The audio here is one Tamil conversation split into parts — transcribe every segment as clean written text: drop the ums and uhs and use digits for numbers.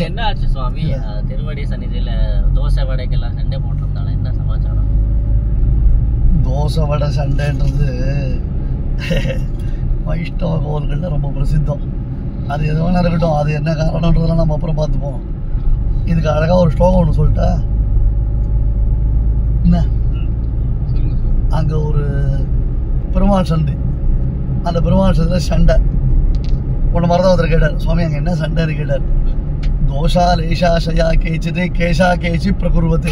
என்ன ஆச்சு சுவாமி? திருவடி சன்னிதியில தோசை வடைக்கெல்லாம் சண்டை போட்டிருந்தாங்க, என்ன சமாச்சாரம்? தோசை வடை சண்டைன்றது வைஷ்ணவ கோவில்கள்ல ரொம்ப பிரசித்தம். அது எது வேணா இருக்கட்டும், அது என்ன காரணம்ன்றதெல்லாம் நம்ம அப்புறம் பார்த்துப்போம். இதுக்கு அழகா ஒரு ஸ்லோகம் ஒன்று சொல்லிட்டா என்ன, அங்க ஒரு பெருமாள் சந்தி, அந்த பெருமாள் சந்தையில சண்டை ஒன்று மறந்து ஒருத்தர் கேட்டார், சுவாமி அங்கே என்ன சண்டைன்னு கேட்டார். தோஷா லேஷா ஷயா கேச்சிதே கேஷா கேச்சி பிரகுருவதே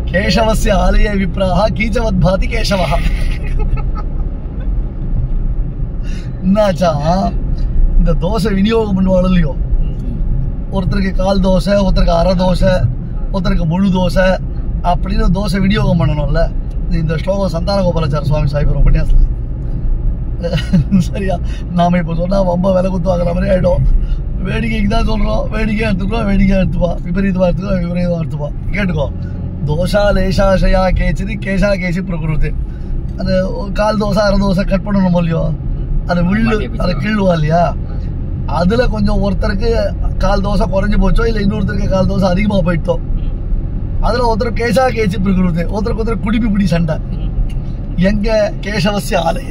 கேசவஸ்ய ஆலய விப்ராஹா கீச்சவத் பாதி கேசவா. என்னாச்சா, இந்த தோசை விநியோகம் பண்ணுவாள் இல்லையோ, ஒருத்தருக்கு கால் தோசை, ஒருத்தருக்கு அரை தோசை, ஒருத்தருக்கு முழு தோசை அப்படின்னு தோசை விநியோகம் பண்ணணும்ல. இந்த ஸ்லோகம் சந்தான கோபாலாச்சார சுவாமி சாஹிபர் உபன்யாசம். சரியா, நாம இப்போ சொன்னா ரொம்ப விலை குத்து வாங்குற மாதிரி ஆயிடும். வேடிக்கைக்கு தான் சொல்றோம், வேடிக்கையா எடுத்துக்கிறோம், வேடிக்கையா எடுத்துப்பா, விபரீதமா எடுத்துக்கோ, விபரீதமா எடுத்துப்பா. கேட்டுக்கோ, தோசா லேஷா ஷயா கேச்சிது கேஷா கேச்சி பிரகுருது. அந்த கால் தோசை அரை தோசை கட் பண்ணணும் இல்லையோ, அது வில்லு அதை கிள்ளுவா இல்லையா, அதுல கொஞ்சம் ஒருத்தருக்கு கால் தோசை குறைஞ்சு போச்சோ, இல்லை இன்னொருத்தருக்கு கால் தோசை அதிகமாக போயிட்டோம், அதுல ஒருத்தர் கேஷா கேச்சி பிரகுருது, ஒருத்தருக்கு ஒருத்தர் குடிப்பி பிடி சண்டை. எங்க கேசவஸ்ய ஆலய,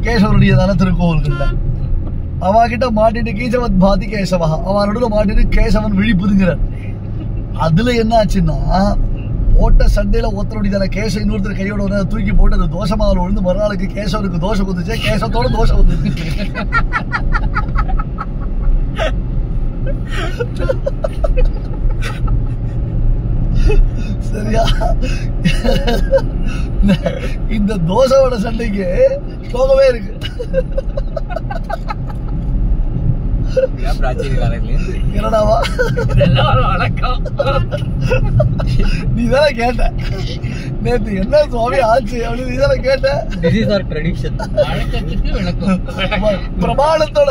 கேசவனுடையதான திருக்கோவில்கள்ல அவகிட்ட மாட்டிட்டு கீச்சவத் பாதி கேசவா, அவன் நடுவில் மாட்டிட்டு கேசவன் விழிப்புதுங்கிறார். அதுல என்ன ஆச்சுன்னா, போட்ட சண்டையில ஒருத்தருடையதான கேச இன்னொருத்தர் கையோட தூக்கி போட்டு அது தோசை மாவில் விழுந்து மறுநாளுக்கு கேசவனுக்கு தோசை குத்துச்சு, கேசவத்தோட தோசை வந்துச்சு. சரியா, இந்த தோசையோட சண்டைக்கு ஸ்லோகமே இருக்கு. என்னடாவா நீ தானே கேட்ட நேத்து, என்ன சுவாமி ஆச்சு அப்படின்னு நீ தானே கேட்ட. பிரமாணத்தோட